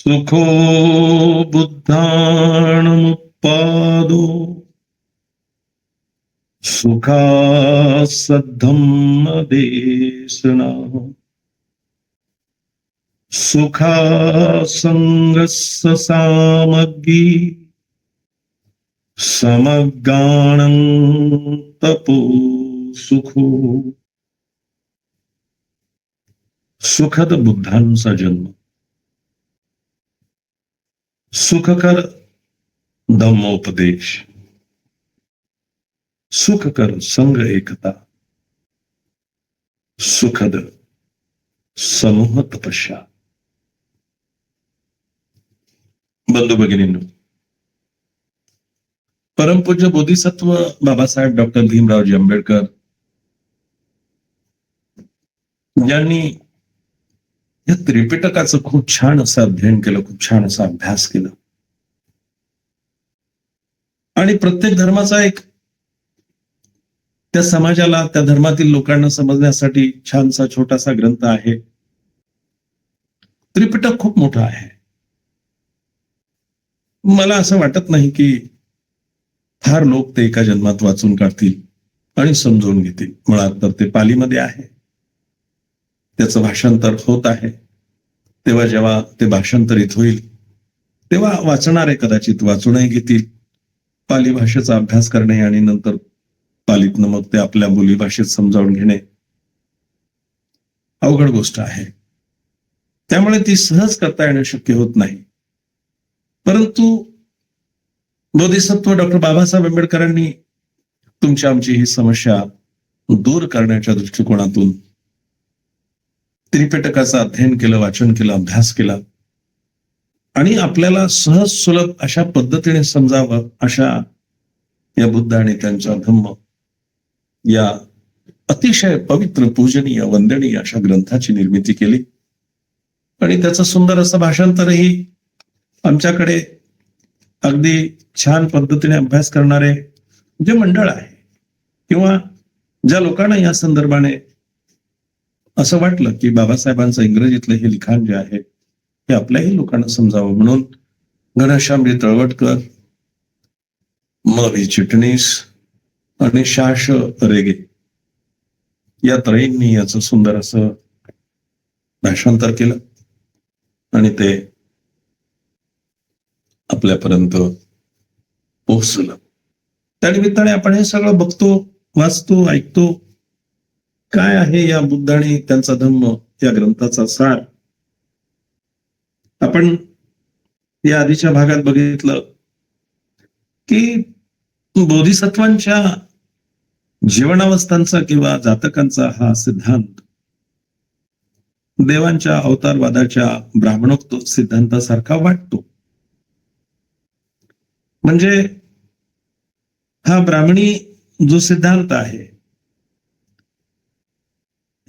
सुखो बुद्धाणमुत्पादो सुखासद्धम्मदेशना सुखासंगस्य सामग्री समगानं तपो सुखो. सुखद बुद्धांचा जन्म, सुखकर धम्मोपदेश, सुखकर संघ एकता, सुखद समूह तपस्या. बंधू भगिनींनो, परमपूज्य बोधिसत्व बाबासाहेब डॉक्टर भीमरावजी आंबेडकर यांनी या त्रिपिटकाचं खूप छान असं अध्ययन केलं, खूप छान असा अभ्यास केला. आणि प्रत्येक धर्माचा एक त्या समाजाला, त्या धर्मातील लोकांना समजण्यासाठी छानसा छोटासा ग्रंथ आहे. त्रिपिटक खूप मोठा आहे. मला असं वाटत नाही की फार लोक ते एका जन्मात वाचून काढतील आणि समजून घेतील. मुळात तर ते पालीमध्ये आहे, त्याचं भाषांतर होत आहे. तेव्हा जेव्हा ते भाषांतरित होईल तेव्हा वाचणारे कदाचित वाचूनही घेतील. पाली भाषेचा अभ्यास करणे आणि नंतर पालीतनं मग ते आपल्या बोलीभाषेत समजावून घेणे अवघड गोष्ट आहे. त्यामुळे ती सहज करता येणं शक्य होत नाही. परंतु बोधिसत्व डॉक्टर बाबासाहेब आंबेडकरांनी तुमची आमची ही समस्या दूर करण्याच्या दृष्टिकोनातून त्रिपिटकाचं अध्ययन केलं, वाचन केलं, अभ्यास केला आणि आपल्याला सहज सुलभ अशा पद्धतीने समजावं अशा या बुद्ध आणि त्यांचा धम्म या अतिशय पवित्र, पूजनीय, वंदनीय अशा ग्रंथाची निर्मिती केली. आणि त्याचं सुंदर असं भाषांतरही आमच्याकडे अगदी छान पद्धतीने अभ्यास करणारे जे मंडळ आहे किंवा ज्या लोकांना या संदर्भाने असं वाटलं की बाबासाहेबांचं इंग्रजीतलं हे लिखाण जे आहे हे आपल्याही लोकांना समजावं म्हणून घनश्यामजी तळवटकर, म.व्ही. चिटणीस आणि शाश रेगे या त्रयींनी याचं सुंदर असं भाषांतर केलं आणि ते आपल्यापर्यंत पोहोचलं. त्यानिमित्ताने आपण हे सगळं बघतो, वाचतो, ऐकतो. काय आहे या बुद्ध आणि त्यांचा धम्म या ग्रंथाचा सार? आपण या आधीच्या भागात बघितलं की बोधिसत्वांच्या जीवनावस्थांचा किंवा जातकांचा हा सिद्धांत देवांच्या अवतारवादाच्या ब्राह्मणोक्त सिद्धांतासारखा वाटतो. म्हणजे हा ब्राह्मणी जो सिद्धांत आहे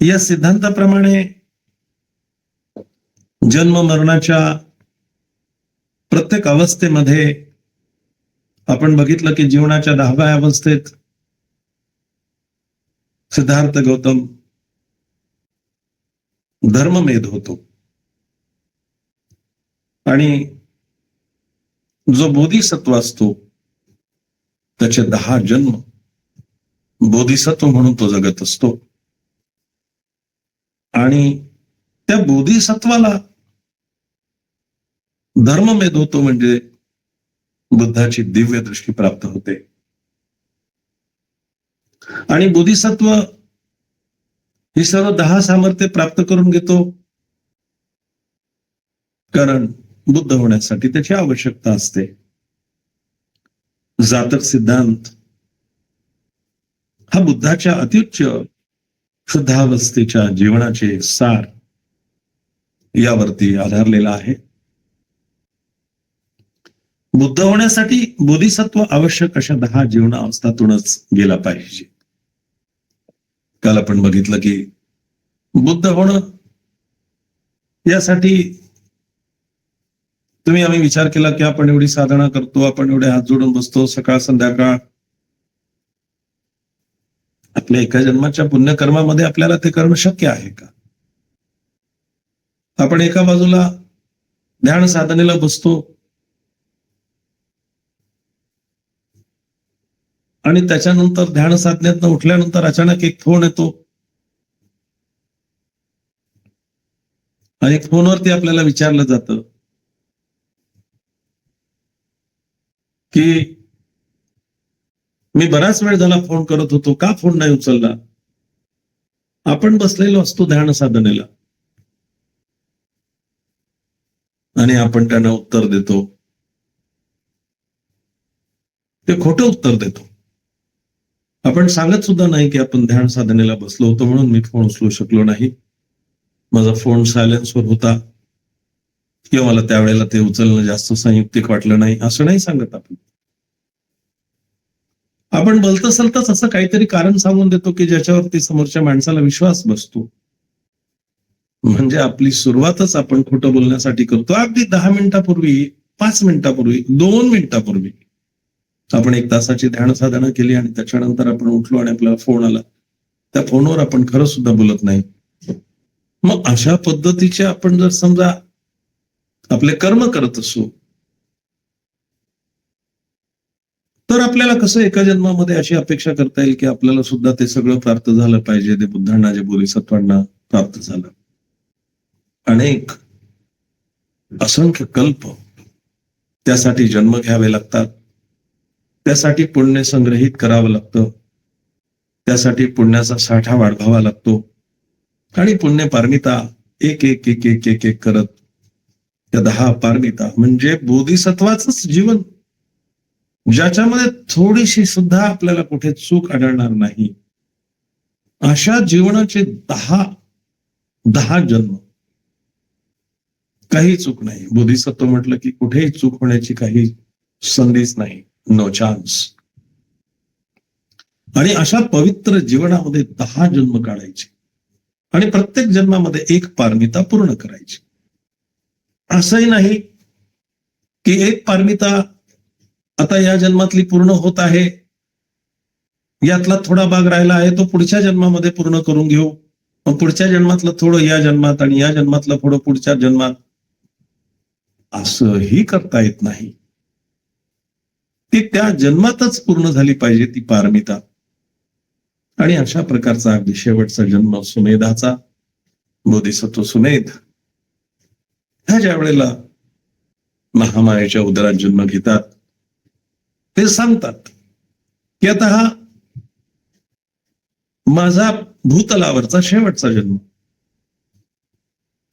या सिद्धांताप्रमाणे जन्म मरणाच्या प्रत्येक अवस्थेमध्ये आपण बघितलं की जीवनाच्या 10व्या अवस्थेत सिद्धार्थ गौतम धर्ममेध होतो आणि जो बोधिसत्व असतो त्याचे 10 जन्म बोधिसत्व म्हणून तो जगत असतो. आणि त्या बोधिसत्वाला धर्ममेध होतो म्हणजे बुद्धाची दिव्य दृष्टी प्राप्त होते. आणि बोधिसत्व ही सर्व 10 सामर्थ्य प्राप्त करून घेतो कारण बुद्ध होण्यासाठी त्याची आवश्यकता असते. जातक सिद्धांत हा बुद्धाच्या अत्युच्च शुद्धावस्थेच्या जीवनाचे सार यावरती आधारलेला आहे. बुद्ध होण्यासाठी बोधिसत्व आवश्यक अशा 10 जीवनावस्थातूनच गेला पाहिजे. काल आपण बघितलं की बुद्ध होणं यासाठी आम्ही विचार केला की आपण एवढी साधना करतो, आपण एवढे हात जोडून बसतो सकाळ संध्याकाळ. आपल्या एका जन्माच्या पुण्यकर्मामध्ये आपल्याला ते करणं शक्य आहे का? आपण एका बाजूला ध्यान साधनेला बसतो आणि त्याच्यानंतर ध्यान साधनेतनं उठल्यानंतर अचानक एक फोन येतो आणि फोनवरती आपल्याला विचारलं जातं की मी बराच वेळ झाला फोन करत होतो, का फोन नाही उचलला? आपण बसलेलो असतो ध्यान साधनेला आणि आपण त्यांना उत्तर देतो, ते खोटं उत्तर देतो. आपण सांगत सुद्धा नाही की आपण ध्यान साधनेला बसलो होतो म्हणून मी फोन उचलू शकलो नाही, माझा फोन सायलेन्सवर होता किंवा मला त्यावेळेला ते उचलणं जास्त संयुक्तिक वाटलं नाही, असं नाही सांगत आपण. आपण बोलत सलतच असं काहीतरी कारण सांगून देतो की ज्याच्यावरती समोरच्या माणसाला विश्वास बसतो. म्हणजे आपली सुरुवातच आपण खोटं बोलण्यासाठी करतो. अगदी 10 मिनिटापूर्वी, 5 मिनिटापूर्वी, 2 मिनिटापूर्वी आपण 1 तासाची ध्यान साधना केली आणि त्याच्यानंतर आपण उठलो आणि आपल्याला फोन आला. त्या फोनवर आपण खरं सुद्धा बोलत नाही. मग अशा पद्धतीचे आपण जर समजा आपले कर्म करत असू, तर आपल्याला कसं एका जन्मामध्ये अशी अपेक्षा करता येईल की आपल्याला सुद्धा ते सगळं प्राप्त झालं पाहिजे, ते बुद्धांना, जे बोधिसत्वांना प्राप्त झालं. अनेक असंख्य कल्प त्यासाठी जन्म घ्यावे लागतात, त्यासाठी पुण्य संग्रहित करावं लागतं, त्यासाठी पुण्याचा साठा वाढवावा लागतो आणि पुण्य पारमिता एक एक एक एक एक एक करत त्या 10 पारमिता म्हणजे बोधिसत्वाचंच जीवन, ज्याच्यामध्ये थोडीशी सुद्धा आपल्याला कुठे चूक आढळणार नाही, अशा जीवनाचे 10 जन्म, काही चूक नाही. बोधिसत्व म्हटलं की कुठेही चूक होण्याची काही संधीच नाही, नो चान्स. आणि अशा पवित्र जीवनामध्ये 10 जन्म काढायचे आणि प्रत्येक जन्मामध्ये एक पारमिता पूर्ण करायची. असंही नाही की एक पारमिता आता या जन्मातली पूर्ण होत आहे, यातला थोडा भाग राहिला आहे, तो पुढच्या जन्मामध्ये पूर्ण करून घेऊ, मग पुढच्या जन्मातलं थोडं या जन्मात आणि या जन्मातलं थोडं पुढच्या जन्मात, असंही करता येत नाही. ती त्या जन्मातच पूर्ण झाली पाहिजे ती पारमिता. आणि अशा प्रकारचा अगदी शेवटचा जन्म सुमेधाचा, बोधिसत्व सुमेध, ह्या ज्या वेळेला महामायेच्या उदरात जन्म घेतात, ते सांगतात की आता हा माझा भूतलावरचा शेवटचा जन्म,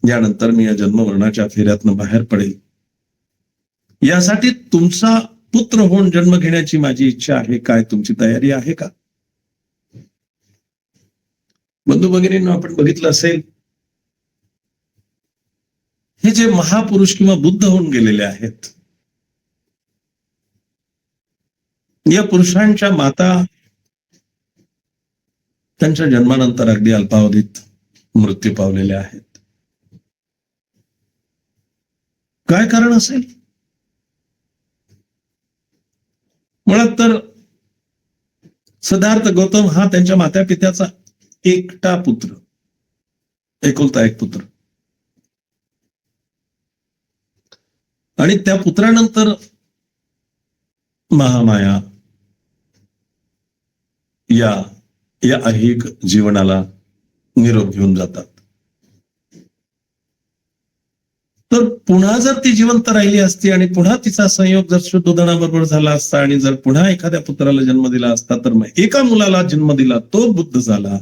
यानंतर मी या जन्ममरणाच्या फेऱ्यातनं बाहेर पडेल, यासाठी तुमचा पुत्र होऊन जन्म घेण्याची माझी इच्छा आहे, काय तुमची तयारी आहे का? बंधू भगिनींनो, आपण बघितलं असेल, हे जे महापुरुष किंवा बुद्ध होऊन गेलेले आहेत, या पुरुषांच्या माता त्यांच्या जन्मानंतर अगदी अल्पावधीत मृत्यू पावलेल्या आहेत. काय कारण असेल? मुळात तर सिद्धार्थ गौतम हा त्यांच्या माता पित्याचा एकटा पुत्र, एकुलता एक पुत्र, आणि त्या पुत्रानंतर महामाया या ऐहिक जीवनाला निरोप घेऊन जातात. तर पुन्हा जर ती जिवंत राहिली असती आणि पुन्हा तिचा संयोग जर शुद्धोधनाबरोबर झाला असता आणि जर पुन्हा एखाद्या पुत्राला जन्म दिला असता, तर मग एका मुलाला जन्म दिला, तो बुद्ध झाला,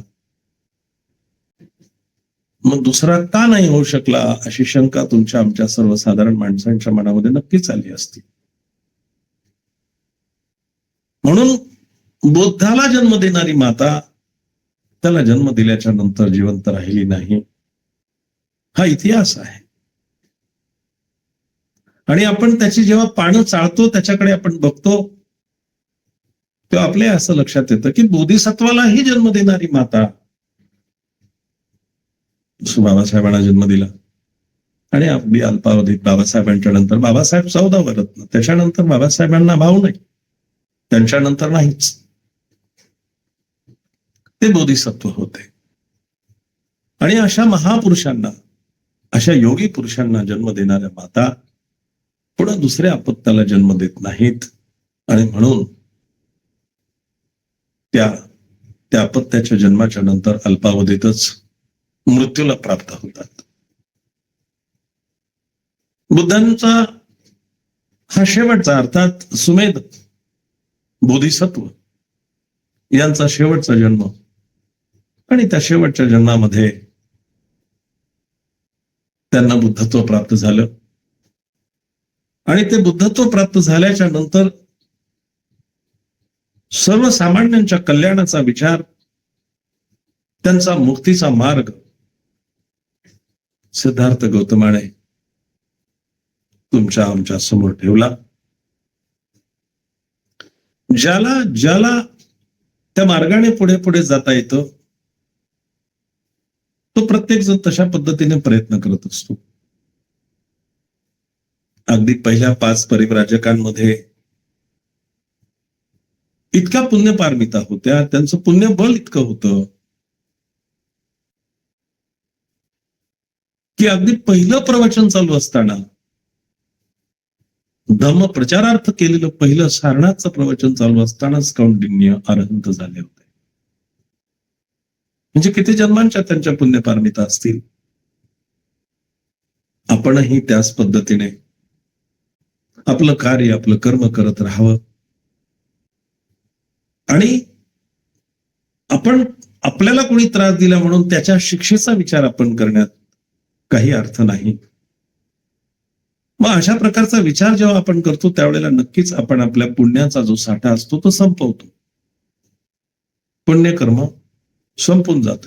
मग दुसरा का नाही होऊ शकला, अशी शंका तुमच्या आमच्या सर्वसाधारण माणसांच्या मनामध्ये नक्कीच आली असती. म्हणून बुद्धाला जन्म देणारी माता त्याला जन्म दिल्याच्या नंतर जिवंत राहिली नाही, हा इतिहास आहे. आणि आपण त्याची जेव्हा पानं चाळतो, त्याच्याकडे आपण बघतो, तेव्हा आपल्या असं लक्षात येतं की बोधिसत्वालाही जन्म देणारी माता, बाबासाहेबांना जन्म दिला आणि अगदी अल्पावधीत बाबासाहेबांच्या नंतर बाबासाहेब 14वा रत्न, त्याच्यानंतर बाबासाहेबांना भाऊ नाही, त्यांच्यानंतर नाहीच, ते बोधिसत्व होते. आणि अशा महापुरुषांना अशा योगी पुरुषांना जन्म देणाऱ्या माता पुन्हा दुसऱ्या अपत्याला जन्म देत नाहीत आणि म्हणून त्या अपत्याच्या जन्माच्या नंतर अल्पावधीतच मृत्यूला प्राप्त होतात. बुद्धांचा हा शेवटचा अर्थात सुमेध बोधिसत्व यांचा शेवटचा जन्म आणि त्या शेवटच्या जन्मामध्ये त्यांना बुद्धत्व प्राप्त झालं आणि ते बुद्धत्व प्राप्त झाल्याच्या नंतर सर्वसामान्यांच्या कल्याणाचा विचार, त्यांचा मुक्तीचा मार्ग सिद्धार्थ गौतमाने तुमच्या आमच्या समोर ठेवला. ज्याला त्या मार्गाने पुढे पुढे जाता येतं तो प्रत्येक जण तशा पद्धतीने प्रयत्न करत असतो. अगदी पहिल्या 5 परिव्राजकांमध्ये इतक्या पुण्यपारमिता होत्या, त्यांचं पुण्यबल इतकं होतं की अगदी पहिलं प्रवचन चालू असताना, धम्म प्रचारार्थ केलेलं पहिलं सारणाचं प्रवचन चालू असतानाच कौंडिन्य अरहंत झाले होते. म्हणजे किती जन्मांच्या त्यांच्या पुण्यपारमिता असतील. आपणही त्याच पद्धतीने आपलं कार्य, आपलं कर्म करत राहावं आणि आपल्याला कोणी त्रास दिला म्हणून त्याच्या शिक्षेचा विचार आपण करण्यात काही अर्थ नाही. मग अशा प्रकारचा विचार जेव्हा आपण करतो त्यावेळेला नक्कीच आपण आपल्या पुण्याचा जो साठा असतो तो संपवतो. पुण्यकर्म संपून जात.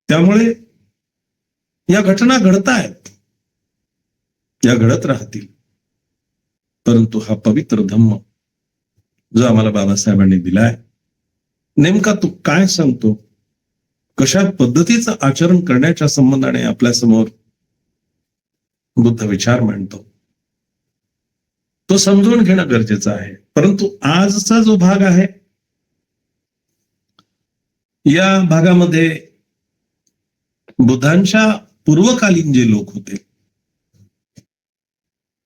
त्यामुळे या घटना घडतायत, या घडत राहतील, परंतु हा पवित्र धम्म जो आम्हाला बाबासाहेबांनी दिलाय, नेमका तो काय सांगतो, कशा पद्धतीचं आचरण करण्याच्या संबंधाने आपल्या समोर बुद्ध विचार मांडतो, तो समजून घेणं गरजेचं आहे. परंतु आजचा जो भाग आहे, या भागामध्ये बुद्धांच्या पूर्वकालीन जे लोक होते,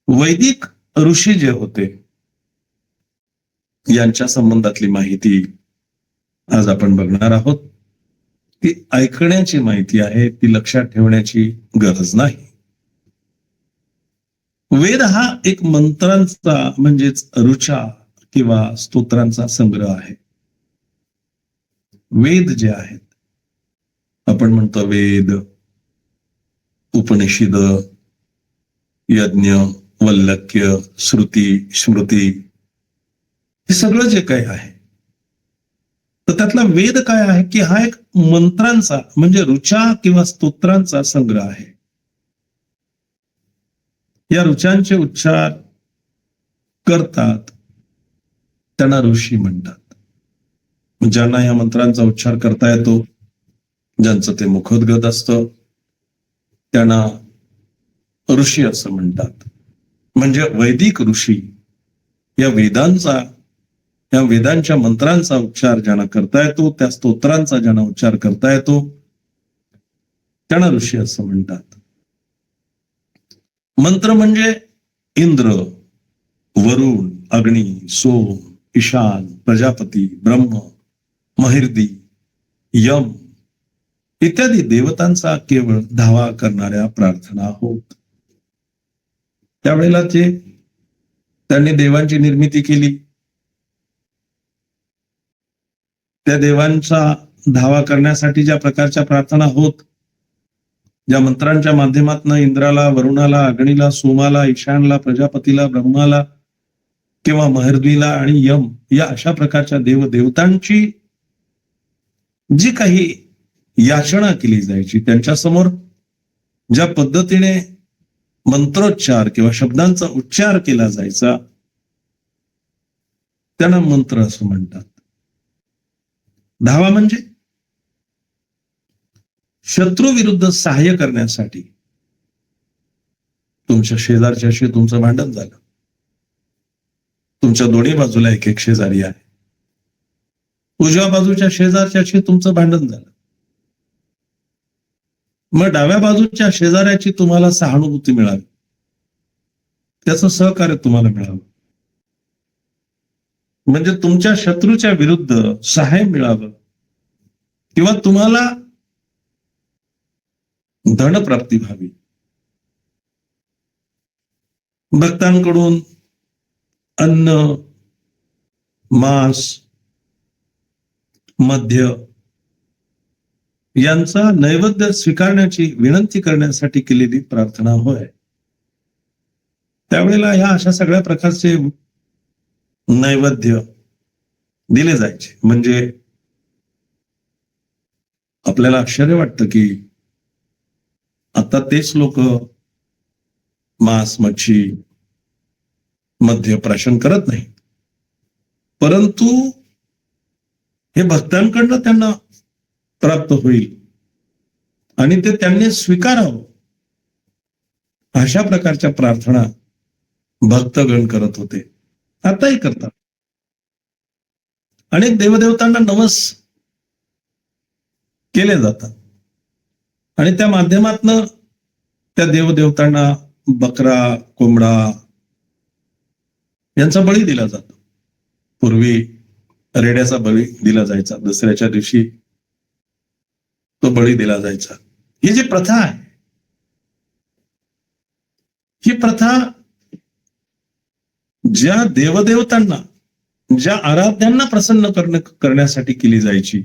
वैदिक ऋषी जे होते, यांच्या संबंधातली माहिती आज आपण बघणार आहोत. ती ऐकण्याची माहिती आहे, ती लक्षात ठेवण्याची गरज नाही. वेद हा एक मंत्रांचा म्हणजेच ऋचा किंवा स्तोत्रांचा संग्रह आहे. वेद जे आहेत, आपण म्हणतो वेद, उपनिषद, यज्ञ, वल्लक्य, श्रुती, स्मृती, हे सगळं जे काही आहे, तर त्यातला वेद काय आहे की हा एक मंत्रांचा म्हणजे ऋचा किंवा स्तोत्रांचा संग्रह आहे. या ऋचांचे उच्चार करतात त्यांना ऋषी म्हणतात. ज्यांना या मंत्रांचा उच्चार करता येतो, ज्यांचं ते मुखोद्गत असतं, त्यांना ऋषी असं म्हणतात. म्हणजे वैदिक ऋषी या वेदांच्या मंत्रांचा उच्चार ज्यांना करता येतो, त्या स्तोत्रांचा ज्यांना उच्चार करता येतो, त्यांना ऋषी असं म्हणतात. मंत्र म्हणजे इंद्र, वरुण, अग्नी, सोम, ईशान, प्रजापती, ब्रह्म, महिर्दी, यम इत्यादी देवतांचा केवळ धावा करणाऱ्या प्रार्थना होत. त्यावेळेला त्यांनी देवांची निर्मिती केली. त्या देवांचा धावा करण्यासाठी ज्या प्रकारच्या प्रार्थना होत, ज्या मंत्रांच्या माध्यमातून इंद्राला, वरुणाला, अग्नीला, सोमाला, ईशानला, प्रजापतीला, ब्रह्माला किंवा महर्दीला आणि यम या अशा प्रकारच्या देवदेवतांची जी काही याचना केली जायची, त्यांच्यासमोर ज्या पद्धतीने मंत्रोच्चार किंवा शब्दांचा उच्चार केला जायचा, त्यांना मंत्र असं म्हणतात. धावा म्हणजे शत्रू विरुद्ध सहाय्य करण्यासाठी. तुमच्या शेजारच्याशी तुमचं भांडण झालं, तुमच्या दोन्ही बाजूला एक एक शेजारी आहे, उजव्या बाजूच्या शेजारच्याशी तुमचं भांडण झालं, मग डाव्या बाजूच्या शेजाऱ्याची तुम्हाला सहानुभूती मिळावी, त्याचं सहकार्य तुम्हाला मिळावं, म्हणजे तुमच्या शत्रूच्या विरुद्ध सहाय्य मिळावं किंवा तुम्हाला धनप्राप्ती व्हावी. भक्तांकडून अन्न, मांस, मद्य यांचा नैवेद्य स्वीकारण्याची विनंती करण्यासाठी केलेली प्रार्थना होय. त्यावेळेला ह्या अशा सगळ्या प्रकारचे नैवेद्य दिले जायचे. म्हणजे आपल्याला आश्चर्य वाटतं की आता तेच लोक मांस, मच्छी, मद्य प्राशन करत नाही, परंतु हे भक्तांकडनं त्यांना प्राप्त होईल आणि ते त्यांनी स्वीकारावं अशा प्रकारच्या प्रार्थना भक्तगण करत होते, आताही करतात. अनेक देवदेवतांना नमस केले जातात आणि त्या माध्यमातनं त्या देवदेवतांना बकरा, कोंबडा यांचा बळी दिला जातो. पूर्वी रेड्याचा बळी दिला जायचा, दसऱ्याच्या दिवशी तो बळी दिला जायचा. ही जी प्रथा आहे, ही प्रथा ज्या देवदेवतांना, ज्या आराध्यांना प्रसन्न करण्यासाठी केली जायची.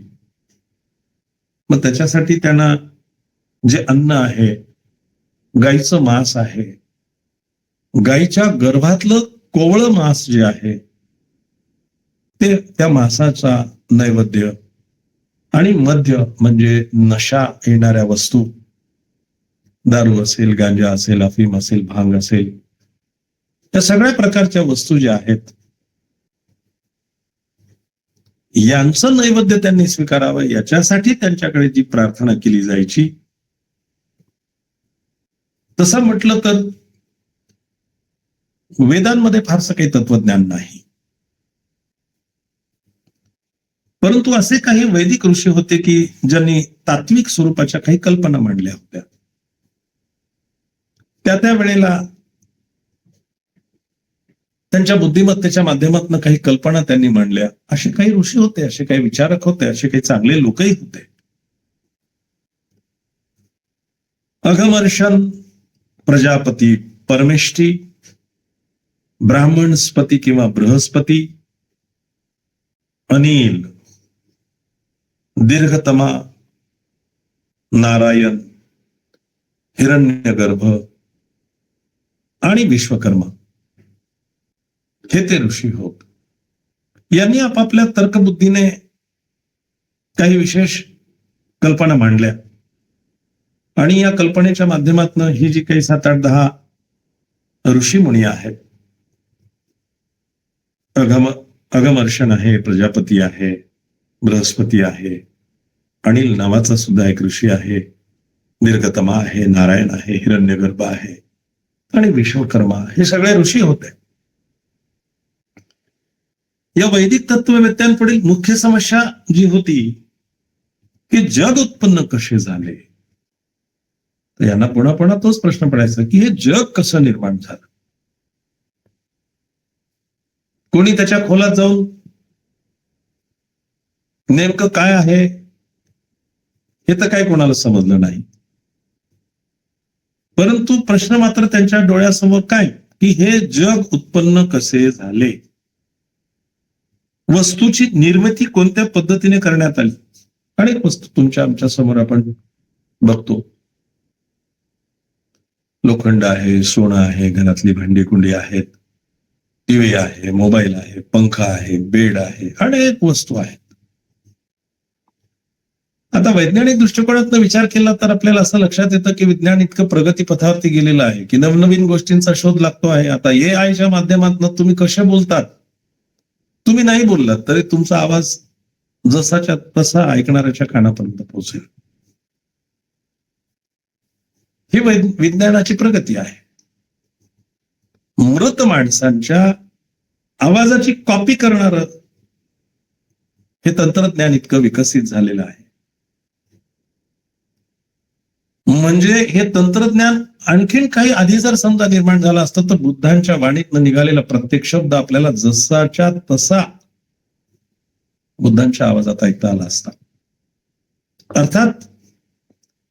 मग त्याच्यासाठी त्यांना जे अन्न आहे, गाईचं मांस आहे, गाईच्या गर्भातलं कोवळं मांस जे आहे ते, त्या मांसाचा नैवेद्य आणि मद्य म्हणजे नशा येणाऱ्या वस्तू, दारू असेल, गांजा असेल, अफीम असेल, भांग असेल, या सगळ्या प्रकारच्या वस्तू ज्या आहेत यांचं नैवेद्य त्यांनी स्वीकारावं याच्यासाठी त्यांच्याकडे जी प्रार्थना केली जायची. तसं म्हटलं तर वेदांमध्ये फारसं काही तत्वज्ञान नाही, परंतु असे काही वैदिक ऋषी होते की ज्यांनी तात्विक स्वरूपाच्या काही कल्पना मांडल्या होत्या. त्या वेळेला त्यांच्या बुद्धिमत्तेच्या माध्यमातून काही कल्पना त्यांनी मांडल्या. असे काही ऋषी होते, असे काही विचारक होते, असे काही चांगले लोकही होते. अघमर्षण, प्रजापती, परमेष्ठी, ब्राह्मणस्पती किंवा बृहस्पती, अनिल, दीर्घतमा, नारायण, हिरण्यगर्भ आणि विश्वकर्मा हे ते ऋषी होत. यांनी आपापल्या तर्कबुद्धीने काही विशेष कल्पना मांडल्या आणि या कल्पनेच्या माध्यमातून ही जी काही 7-8-10 ऋषीमुनी आहेत, अघमर्षण आहे, प्रजापती आहे, बृहस्पती आहे, अनिल नावाचा सुद्धा एक ऋषी आहे, दीर्घतमा आहे, नारायण आहे, हिरण्यगर्भ आहे आणि विश्वकर्मा, हे सगळे ऋषी होते. या वैदिक तत्ववेत्यांपुढील मुख्य समस्या जी होती की जग उत्पन्न कसे झाले, तर यांना पुन्हा पुन्हा तोच प्रश्न पडायचा की हे जग कसं निर्माण झालं. कोणी त्याच्या खोलात जाऊन नेमकं काय आहे हे तर काय कोणाला समजलं नाही, परंतु प्रश्न मात्र त्यांच्या डोळ्यासमोर काय की हे जग उत्पन्न कसे झाले, वस्तूची निर्मिती कोणत्या पद्धतीने करण्यात आली. अनेक वस्तू तुमच्या आमच्या समोर आपण बघतो. लोखंड आहे, सोनं आहे, घरातली भांडी कुंडी आहेत, टीव्ही आहे, मोबाईल आहे, पंखा आहे, बेड आहे, अनेक वस्तू आहेत. आता वैज्ञानिक दृष्टिकोनातून विचार केला तर आपल्याला असं लक्षात येतं की विज्ञान इतकं प्रगतीपथावरती गेलेलं आहे की नवनवीन गोष्टींचा शोध लागतो आहे. आता AI माध्यमातून तुम्ही कसे बोलतात, तुम्ही नाही बोललात तरी तुमचा आवाज जसाच्या तसा ऐकणाऱ्याच्या कानापर्यंत पोहोचेल. ही विज्ञानाची प्रगती आहे. मृत माणसांच्या आवाजाची कॉपी करणार हे तंत्रज्ञान इतकं विकसित झालेलं आहे. म्हणजे हे तंत्रज्ञान आणखीन काही आधी जर समजा निर्माण झालं असतं तर बुद्धांच्या वाणीतनं निघालेला प्रत्येक शब्द आपल्याला जसाच्या तसा बुद्धांच्या आवाजात ऐकता आला असता. अर्थात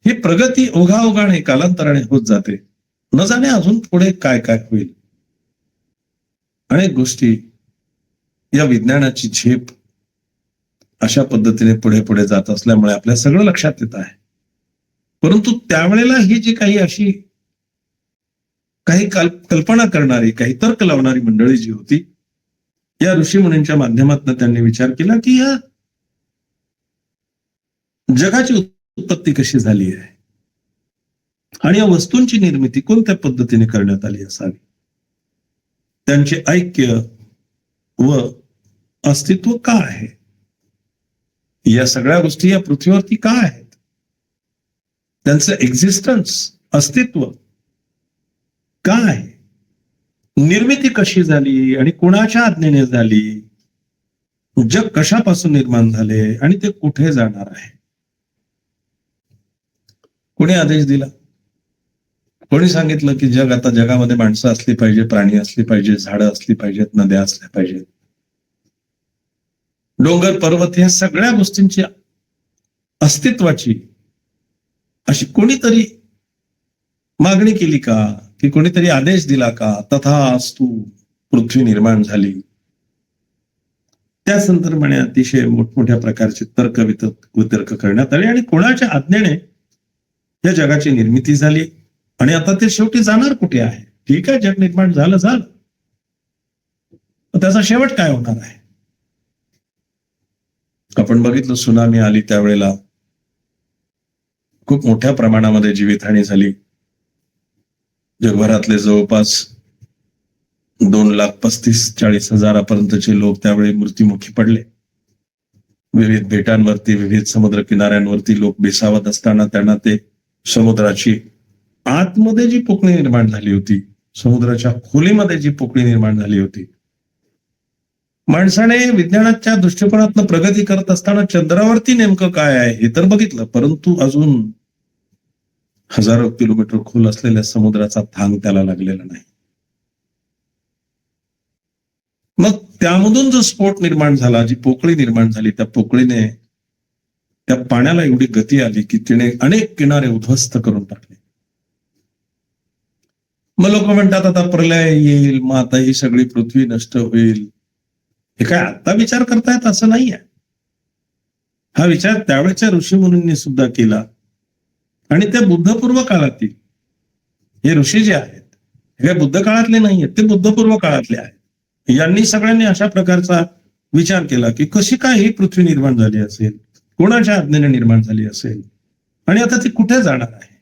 ही प्रगती ओघाओघाने कालांतराने होत जाते. न जाणे अजून पुढे काय काय होईल. अनेक गोष्टी या विज्ञानाची झेप अशा पद्धतीने पुढे पुढे जात असल्यामुळे आपल्या सगळं लक्षात येत आहे. परंतु त्यावेळेला ही जी काही अशी काही कल्पना करणारी काही तर्क लावणारी मंडळी जी होती या ऋषीमुनींच्या माध्यमातून त्यांनी विचार केला की या जगाची उत्पत्ती कशी झाली आहे आणि या वस्तूंची निर्मिती कोणत्या पद्धतीने करण्यात आली असावी. त्यांचे ऐक्य व अस्तित्व का आहे. या सगळ्या गोष्टी या पृथ्वीवरती का आहेत. त्यांचं एक्झिस्टन्स अस्तित्व काय आहे. निर्मिती कशी झाली आणि कोणाच्या आज्ञेने झाली. जग कशापासून निर्माण झाले आणि ते कुठे जाणार आहे. कोणी आदेश दिला. कोणी सांगितलं की जग आता जगामध्ये माणसं असली पाहिजे, प्राणी असली पाहिजे, झाडं असली पाहिजेत, नद्या असल्या पाहिजेत, डोंगर पर्वत ह्या सगळ्या गोष्टींची अस्तित्वाची अशी कोणीतरी मागणी केली का की कोणीतरी आदेश दिला का. तथास्तु पृथ्वी निर्माण झाली. त्या संदर्भाने अतिशय मोठमोठ्या प्रकारचे तर्क वितर्क करण्यात आले आणि कोणाच्या आज्ञेने या जगाची निर्मिती झाली आणि आता ते शेवटी जाणार कुठे आहे. ठीक आहे, जग निर्माण झालं त्याचा शेवट काय होणार आहे. आपण बघितलं सुनामी आली त्यावेळेला खूप मोठ्या प्रमाणामध्ये जीवितहानी झाली. जगभरातले जवळपास 2,35,40,000 लोक त्यावेळी मृत्युमुखी पडले. विविध बेटांवरती विविध समुद्र किनाऱ्यांवरती लोक बेसावत असताना त्यांना ते समुद्राची आतमध्ये जी पोकळी निर्माण झाली होती, समुद्राच्या खोलीमध्ये जी पोकळी निर्माण झाली होती. माणसाने विज्ञानाच्या दृष्टिकोनातून प्रगती करत असताना चंद्रावरती नेमकं काय आहे हे तर बघितलं, परंतु अजून हजारो किलोमीटर खोल असलेल्या समुद्राचा थांग त्याला लागलेला नाही. मग त्यामधून जो स्फोट निर्माण झाला, जी पोकळी निर्माण झाली, त्या पोकळीने त्या पाण्याला एवढी गती आली की तिने अनेक किनारे उद्ध्वस्त करून टाकले. मग लोक म्हणतात आता प्रलय येईल, मग आता ही सगळी पृथ्वी नष्ट होईल. हे काय आता विचार करतायत असं नाहीये. हा विचार त्यावेळेच्या ऋषीमुनींनी सुद्धा केला आणि त्या बुद्धपूर्व काळातील हे ऋषी जे आहेत हे काय बुद्ध काळातले नाहीयेत, ते बुद्धपूर्व काळातले आहेत. यांनी सगळ्यांनी अशा प्रकारचा विचार केला की कशी काय ही पृथ्वी निर्माण झाली असेल, कोणाच्या आज्ञेने निर्माण झाली असेल आणि आता ती कुठे जाणार आहे.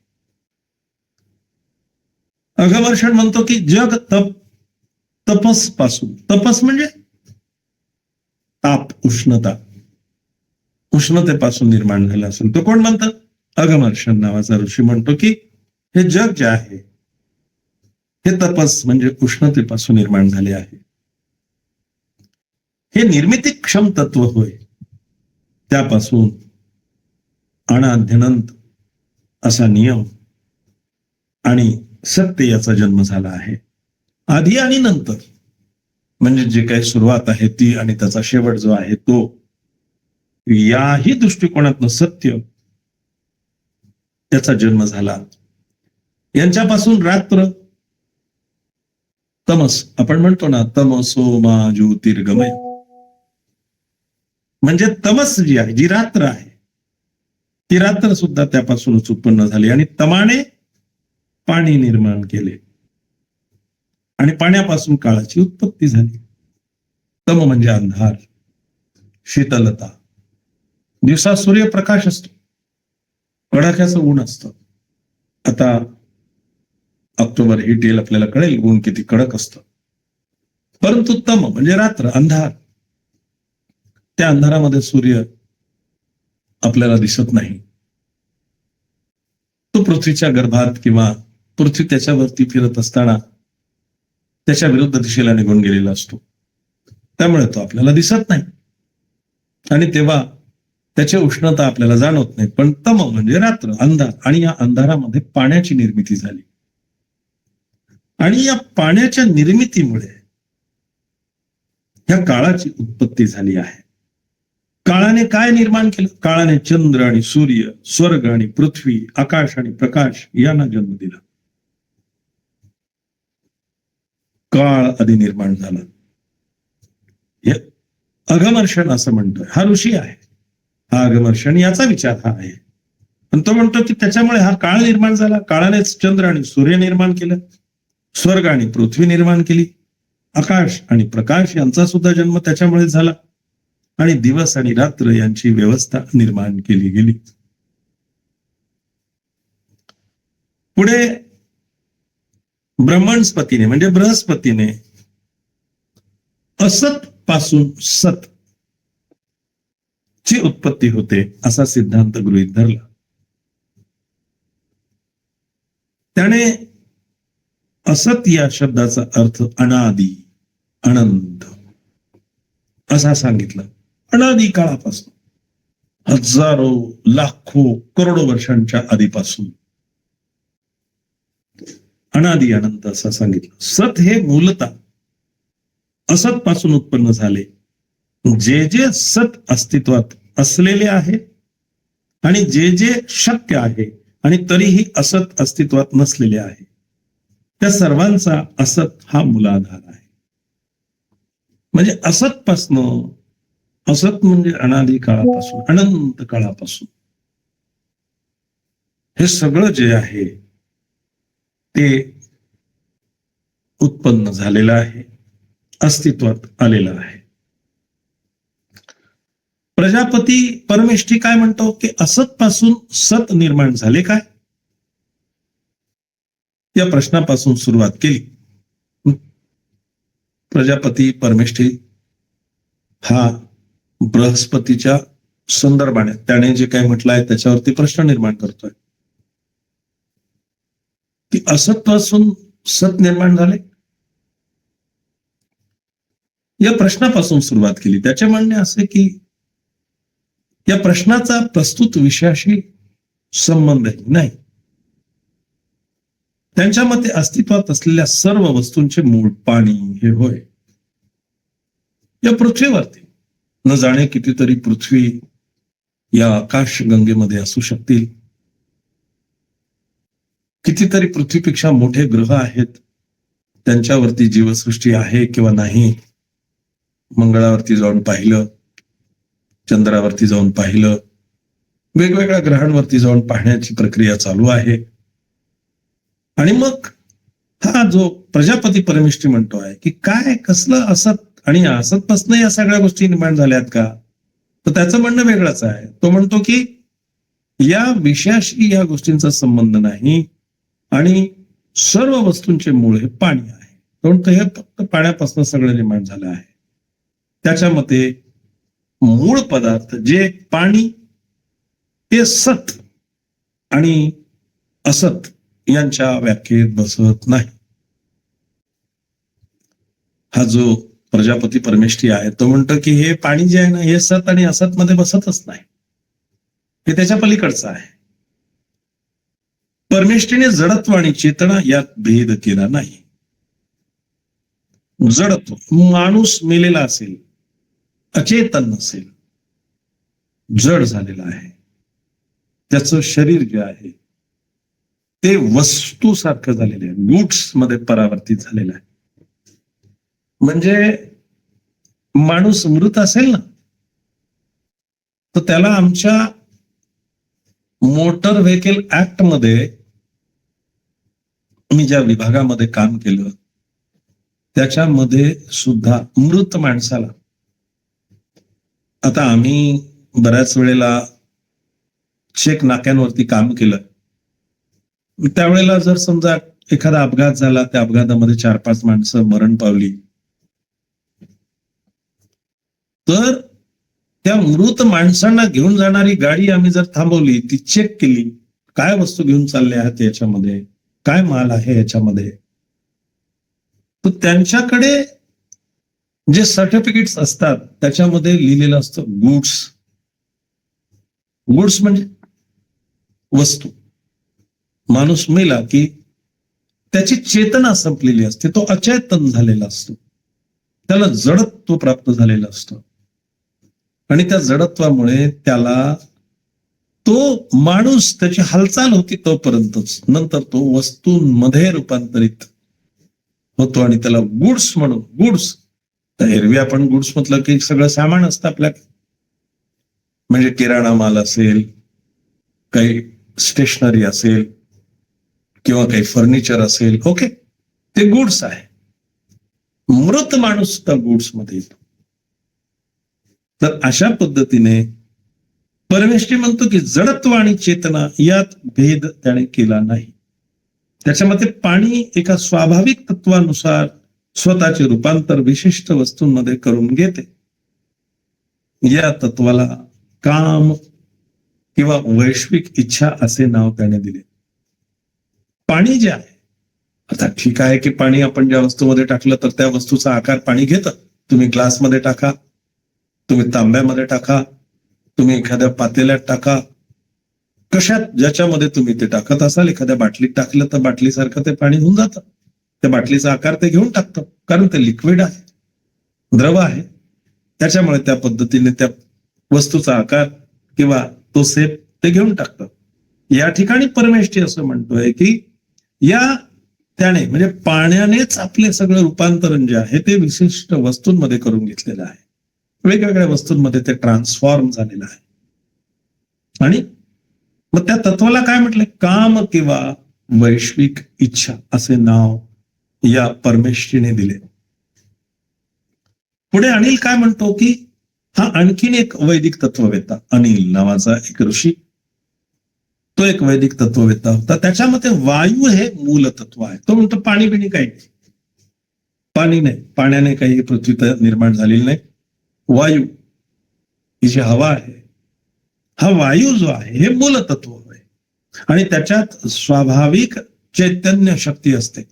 अघवर्षण म्हणतो की जग तपस पासून, तपस म्हणजे ताप, उष्णता, उष्णतेपासून निर्माण झालं असेल. तो कोण म्हणतं? अघवर्षण नावाचा ऋषी म्हणतो की हे जग जे आहे हे तपस म्हणजे उष्णतेपासून निर्माण झाले आहे. हे निर्मितीक्षम तत्व होय. त्यापासून अनाद्यनंत असा नियम आणि सत्य याचा जन्म झाला आहे. आधी आणि नंतर म्हणजे जे काही सुरुवात आहे ती आणि त्याचा शेवट जो आहे तो, याही दृष्टिकोनातनं सत्य त्याचा जन्म झाला. यांच्यापासून रात्र, तमस आपण म्हणतो ना, तमसो मा ज्योतिर्गमय, म्हणजे तमस जी आहे, जी रात्र आहे, ती रात्र सुद्धा त्यापासूनच उत्पन्न झाली आणि तमाने पाणी निर्माण केले आणि पाण्यापासून काळाची उत्पत्ती झाली. तम म्हणजे अंधार, शीतलता. दिवसा सूर्यप्रकाश असतो, कडाक्याचं ऊन असतं. आता ऑक्टोबर हिट येईल आपल्याला कळेल ऊन किती कडक असतं. परंतु तम म्हणजे रात्र, अंधार. त्या अंधारामध्ये सूर्य आपल्याला दिसत नाही. तो पृथ्वीच्या गर्भात किंवा पृथ्वी त्याच्यावरती फिरत असताना त्याच्या विरुद्ध दिशेला निघून गेलेला असतो, त्यामुळे तो आपल्याला दिसत नाही. आणि तेव्हा त्याची उष्णता आपल्याला जाणवत नाही, पण तम म्हणजे रात्र, अंधार, आणि या अंधारामध्ये पाण्याची निर्मिती झाली. आणि या पाण्याच्या निर्मितीमुळे या काळाची उत्पत्ती झाली आहे. काळाने काय निर्माण केलं? काळाने चंद्र आणि सूर्य, स्वर्ग आणि पृथ्वी, आकाश आणि प्रकाश यांना जन्म दिला. काळ आधी निर्माण झाला. हे अगमर्षण असं म्हणतोय. हा ऋषी आहे, हा अगमर्षण, याचा विचार हा आहे. पण तो म्हणतो की त्याच्यामुळे हा काळ निर्माण झाला. काळानेच चंद्र आणि सूर्य निर्माण केलं, स्वर्ग आणि पृथ्वी निर्माण केली, आकाश आणि प्रकाश यांचा सुद्धा जन्म त्याच्यामुळे झाला, आणि दिवस आणि रात्र यांची व्यवस्था निर्माण केली गेली. पुढे ब्रह्मणस्पतीने म्हणजे बृहस्पतीने असत पासून सत ची उत्पत्ती होते असा सिद्धांत गृहीत धरला. त्याने असत या शब्दाचा अर्थ अनादी, अनंत असा सांगितलं. अनादी काळापासून, हजारो, लाखो, करोडो वर्षांच्या आधीपासून अनादी अनंत असं सांगितलं. सत हे मूलतः असत पासून उत्पन्न झाले. जे जे सत अस्तित्वात असलेले आहे आणि जे जे शक्य आहे आणि तरीही असत अस्तित्वात नसलेले आहे, त्या सर्वांचा असत हा मूलाधार आहे. म्हणजे असत पासनं, असत म्हणजे अनादी काळापासून, अनंत काळापासून हे सगळं जे आहे ते उत्पन्न झालेलं आहे, अस्तित्वात आलेलं आहे. प्रजापती परमेष्ठी काय म्हणतो की असत पासून सत निर्माण झाले काय, या प्रश्नापासून सुरुवात केली. प्रजापती परमेष्ठी हा बृहस्पतीच्या संदर्भाने त्याने जे काही म्हटलं आहे त्याच्यावरती प्रश्न निर्माण करतोय की असत पासून सत निर्माण झाले. या प्रश्नापासून सुरुवात केली. त्याचे म्हणणे असे की या प्रश्नाचा प्रस्तुत विषयाशी संबंध नाही. त्यांच्या मते अस्तित्वात असलेल्या सर्व वस्तूंचे मूळ पाणी हे होय. या पृथ्वीवरती न जाणे कितीतरी पृथ्वी या आकाश गंगेमध्ये असू शकतील. कितीतरी पृथ्वीपेक्षा मोठे ग्रह आहेत, त्यांच्यावरती जीवसृष्टी आहे किंवा नाही. मंगळावरती जाऊन पाहिलं, चंद्रावरती जाऊन पाहिलं, वेगवेगळ्या ग्रहांवरती जाऊन पाहण्याची प्रक्रिया चालू आहे. आणि मग हा जो प्रजापती परमेष्ठी म्हणतोय की काय कसलं असत आणि असतपासून या सगळ्या गोष्टी निर्माण झाल्यात का, तर त्याचं म्हणणं वेगळंच आहे. तो म्हणतो की या विषयाशी या गोष्टींचा संबंध नाही आणि सर्व वस्तूंचे मूळ हे पाणी आहे. तो म्हणतो हे फक्त पाण्यापासून सगळं निर्माण झालं आहे. त्याच्या मते मूळ पदार्थ जे पाणी ते सत आणि असत यांच्या व्याख्येत बसत नाही. हा जो प्रजापती परमेष्ठी आहे तो म्हणतो की हे पाणी जे आहे ना हे सत आणि असत मध्ये बसतच नाही, हे त्याच्या पलीकडचं आहे. परमेष्ठीने जडत्व आणि चेतना यात भेद केला नाही. जडत्व, माणूस मेलेला असेल, अचेतन नसेल, जड झालेला आहे, त्याचं शरीर जे आहे ते वस्तू सारखं झालेलं आहे, गुड्स मध्ये परावर्तित झालेलं आहे. म्हणजे माणूस मृत असेल ना तर त्याला आमच्या मोटर व्हेकल ऍक्ट मध्ये मी ज्या विभागामध्ये काम केलं त्याच्यामध्ये सुद्धा मृत माणसाला, आता आम्ही बऱ्याच वेळेला चेक नाक्यांवरती काम केलं, त्यावेळेला जर समजा एखादा अपघात झाला, त्या अपघातामध्ये 4-5 माणसं मरण पावली, तर त्या मृत माणसांना घेऊन जाणारी गाडी आम्ही जर थांबवली, ती चेक केली, काय वस्तू घेऊन चालले आहात याच्यामध्ये, काय माल आहे याच्यामध्ये, तर त्यांच्याकडे जे सर्टिफिकेट्स असतात त्याच्यामध्ये लिहिलेलं असतं गुड्स. गुड्स म्हणजे वस्तू. माणूस मेला की त्याची चेतना संपलेली असते, तो अचेतन झालेला असतो, त्याला जडत्व प्राप्त झालेलं असतं आणि त्या जडत्वामुळे त्याला तो माणूस त्याची हालचाल होती तोपर्यंतच, नंतर तो वस्तूंमध्ये रूपांतरित होतो आणि त्याला गुड्स म्हणून. गुड्स तर एरवी आपण गुड्स म्हटलं की सगळं सामान असतं आपल्याकडे, म्हणजे किराणा माल असेल, काही स्टेशनरी असेल किंवा काही फर्निचर असेल, ओके, ते गुड्स आहे. मृत माणूस सुद्धा गुड्स मध्ये येतो. तर अशा पद्धतीने परमेश्वरी म्हणतो की जडत्व आणि चेतना यात भेद त्याने केला नाही. त्याच्यामध्ये पाणी एका स्वाभाविक तत्वानुसार स्वतःचे रूपांतर विशिष्ट वस्तूंमध्ये करून घेते. या तत्वाला काम किंवा वैश्विक इच्छा असे नाव त्याने दिले. पाणी जे आहे, आता ठीक आहे की पाणी आपण ज्या वस्तूमध्ये टाकलं तर त्या वस्तूचा आकार पाणी घेतं. तुम्ही ग्लासमध्ये टाका, तुम्ही तांब्यामध्ये टाका, तुम्ही एखाद्या पातेल्यात टाका, कशात ज्याच्यामध्ये तुम्ही ते टाकत असाल, एखाद्या बाटलीत टाकलं तर बाटलीसारखं ते पाणी होऊन जातं. त्या बाटलीचा आकार ते घेऊन टाकतं, कारण ते लिक्विड आहे, द्रव आहे. त्याच्यामुळे त्या पद्धतीने त्या वस्तूचा आकार किंवा तो सेप ते घेऊन टाकतं. या ठिकाणी परमेश्वरी असं म्हणतोय की या त्याने म्हणजे पाण्यानेच आपले सगळं रूपांतरण जे आहे ते विशिष्ट वस्तूंमध्ये करून घेतलेलं आहे. वेगवेगळ्या वस्तूंमध्ये ते ट्रान्सफॉर्म झालेलं आहे. आणि मग त्या तत्वाला काय म्हटलंय? काम किंवा वैश्विक इच्छा असे नाव या परमेश्वरीने दिले. पुढे अनिल काय म्हणतो की हा आणखीन एक वैदिक तत्ववेत्ता, अनिल नावाचा एक ऋषी, तो एक वैदिक तत्ववेत्ता होता. त्याच्या मते वायू हे मूल तत्व आहे. तो म्हणतो पाणी बिणी काही नाही, पाणी नाही, पाण्याने काही पृथ्वी निर्माण झालेली नाही. वायू ही जी हवा आहे, हा वायू जो आहे हे मूल तत्व आहे आणि त्याच्यात स्वाभाविक चैतन्य शक्ती असते.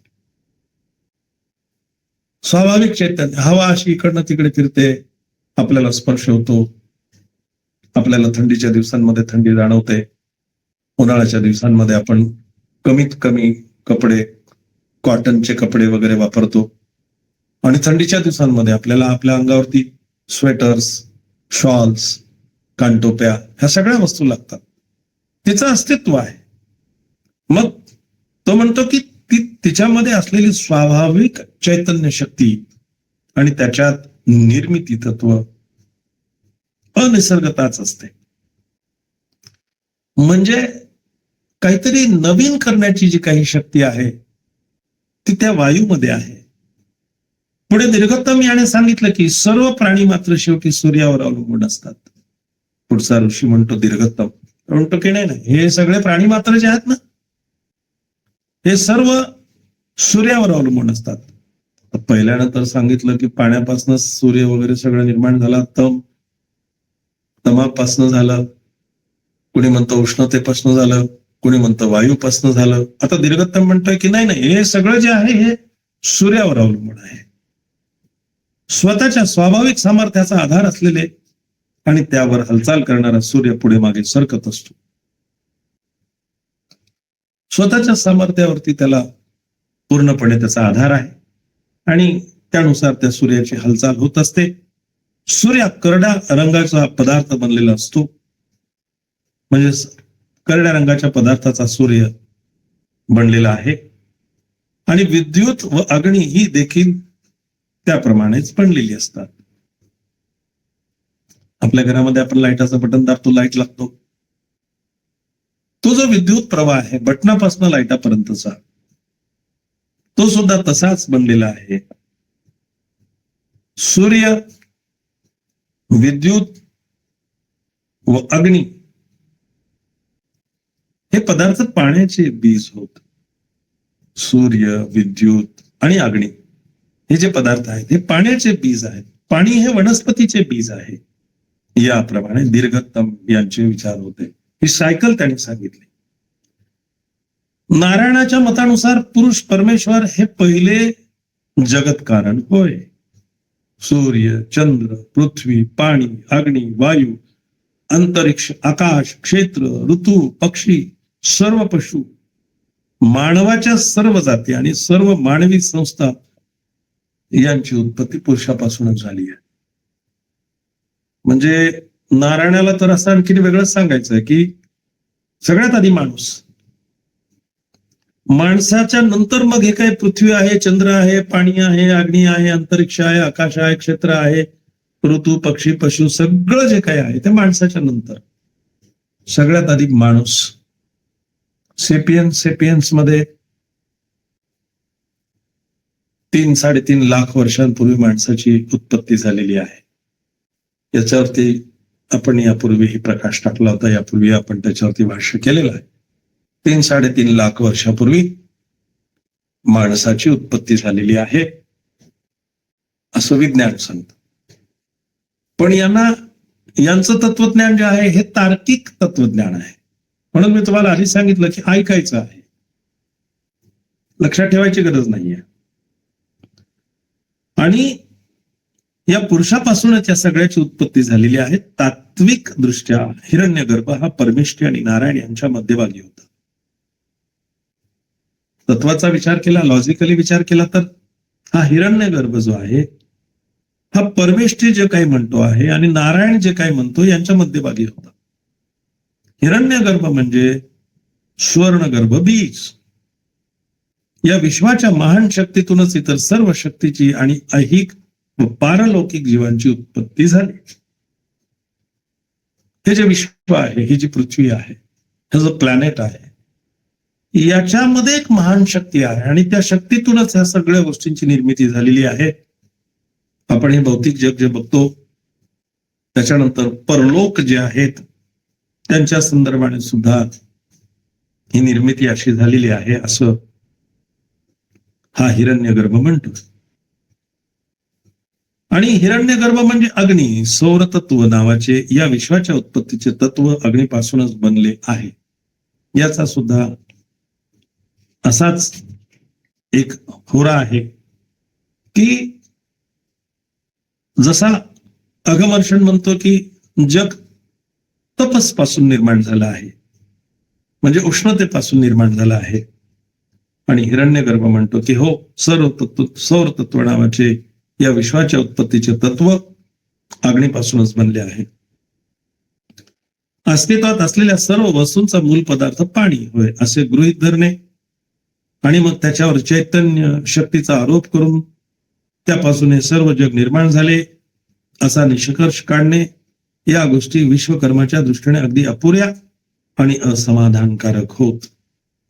स्वाभाविक चैतन्य, हवा अशी इकडनं तिकडे फिरते, आपल्याला स्पर्श होतो, आपल्याला थंडीच्या दिवसांमध्ये थंडी जाणवते, उन्हाळ्याच्या दिवसांमध्ये आपण कमीत कमी कपडे, कॉटनचे कपडे वगैरे वापरतो आणि थंडीच्या दिवसांमध्ये आपल्याला आपल्या अंगावरती स्वेटर्स, शॉल्स, कानटोप्या ह्या सगळ्या वस्तू लागतात. तिचं अस्तित्व आहे. मग तो म्हणतो की ती तिच्यामध्ये असलेली स्वाभाविक चैतन्य शक्ती आणि त्याच्यात निर्मिती तत्व अनिसर्गताच असते. म्हणजे काहीतरी नवीन करण्याची जी काही शक्ती आहे ती त्या वायूमध्ये आहे. पुढे दीर्घोत्तम याने सांगितलं की सर्व प्राणी मात्र शेवटी सूर्यावर अवलंबून असतात. पुढचा ऋषी म्हणतो दीर्घोत्तम म्हणतो की नाही, हे सगळे प्राणी मात्र जे आहेत ना, हे सर्व सूर्यावर अवलंबून असतात. पहिल्यानंतर सांगितलं की पाण्यापासून सूर्य वगैरे सगळं निर्माण झाला, तमापासनं झालं, कुणी म्हणतं उष्णतेपासून झालं, कुणी म्हणतं वायूपासून झालं. आता दीर्घोत्तम म्हणतोय की नाही, हे सगळं जे आहे हे सूर्यावर अवलंबून आहे. स्वतःच्या स्वाभाविक सामर्थ्याचा आधार असलेले आणि त्यावर हालचाल करणारा सूर्य पुढे मागे सरकत असतो. स्वतःच्या सामर्थ्यावरती त्याला पूर्णपणे त्याचा आधार आहे आणि त्यानुसार त्या सूर्याची हालचाल होत असते. सूर्य करड्या रंगाचा पदार्थ बनलेला असतो, म्हणजे करड्या रंगाच्या पदार्थाचा सूर्य बनलेला आहे आणि विद्युत व अग्नी ही देखील त्याप्रमाणेच बनलेली असतात. आपल्या घरामध्ये आपण लाईटाचं बटन दाबतो, लाईट लागतो. तो जो विद्युत प्रवाह आहे बटनापासून लाईटापर्यंतचा, तो सुद्धा तसाच बनलेला आहे. सूर्य, विद्युत व अग्नी हे पदार्थ पाण्याचे बीज होत. सूर्य, विद्युत आणि अग्नी हे जे पदार्थ आहेत हे पाण्याचे बीज आहेत. पाणी हे वनस्पतीचे बीज आहे. याप्रमाणे दीर्घोत्तम यांचे विचार होते. ही सायकल त्यांनी सांगितली. नारायणाच्या मतानुसार पुरुष परमेश्वर हे पहिले जगत कारण होय. सूर्य, चंद्र, पृथ्वी, पाणी, अग्नी, वायू अंतरिक्ष, आकाश, क्षेत्र, ऋतू, पक्षी, सर्व पशु, मानवाच्या सर्व जाती आणि सर्व मानवी संस्था यांची उत्पत्ती पुरुषापासूनच झाली आहे. म्हणजे नारायणाला तर असं आणखी वेगळंच सांगायचं की सगळ्यात आधी माणूस, माणसाच्या नंतर मग हे काय पृथ्वी आहे, चंद्र आहे, पाणी आहे, अग्नी आहे, अंतरिक्ष आहे, आकाश आहे, क्षेत्र आहे, ऋतू, पक्षी, पशु, सगळं जे काही आहे ते माणसाच्या नंतर. सगळ्यात आधी माणूस. सेपियन्स मध्ये 3-3.5 लाख वर्षांपूर्वी माणसाची उत्पत्ती झालेली आहे. याच्यावरती आपण यापूर्वीही प्रकाश टाकला होता, यापूर्वी आपण त्याच्यावरती भाष्य केलेलं आहे. 3-3.5 लाख वर्षापूर्वी माणसाची उत्पत्ती झालेली आहे असं विज्ञान सांगतं. पण यांचं तत्वज्ञान जे आहे हे तार्किक तत्वज्ञान आहे. म्हणून मी तुम्हाला आधी सांगितलं की ऐकायचं आहे, लक्षात ठेवायची गरज नाहीये. आणि या पुरुषापासूनच या सगळ्याची उत्पत्ती झालेली आहे. तात्विक दृष्ट्या हिरण्यगर्भ हा परमेष्ठी आणि नारायण यांच्या मध्यभागी होता. तत्वाचा विचार केला, लॉजिकली विचार केला तर हा हिरण्यगर्भ जो आहे हा परमेष्ठी जे काही म्हणतो आहे आणि नारायण जे काही म्हणतो यांच्या मध्यभागी होता. हिरण्यगर्भ म्हणजे स्वर्णगर्भ बीज. या विश्वाच्या महान शक्तीतूनच इतर सर्व शक्तीची आणि ऐहिक व पारलौकिक जीवांची उत्पत्ती झाली. हे जे विश्व आहे, ही जी पृथ्वी आहे, हे जो प्लॅनेट आहे, याच्यामध्ये एक महान शक्ती आहे आणि त्या शक्तीतूनच ह्या सगळ्या गोष्टींची निर्मिती झालेली आहे. आपण हे भौतिक जग जे बघतो, त्याच्यानंतर परलोक जे आहेत त्यांच्या संदर्भाने सुद्धा ही निर्मिती अशी झालेली आहे असं हा हिरण्यगर्भ म्हणतो. आणि हिरण्यगर्भ म्हणजे अग्नी, सौर तत्व नावाचे या विश्वाच्या उत्पत्तीचे तत्व अग्नीपासूनच बनले आहे. याचा सुद्धा असाच एक होरा आहे की जसा अगमर्षण म्हणतो की जग तपसपासून निर्माण झालं आहे, म्हणजे उष्णतेपासून निर्माण झालं आहे. आणि हिरण्यगर्भ म्हणतो की हो, सौर तत्व नावाचे या विश्वाच्या उत्पत्तीचे तत्व अग्नीपासूनच बनले आहे. अस्तित्वात असलेल्या सर्व वस्तूंचा मूल पदार्थ पाणी होय असे गृहीत धरणे आणि मग त्याच्यावर चैतन्य शक्तीचा आरोप करून त्यापासून हे सर्व जग निर्माण झाले असा निष्कर्ष काढणे, या गोष्टी विश्वकर्माच्या दृष्टीने अगदी अपुऱ्या आणि असमाधानकारक होत.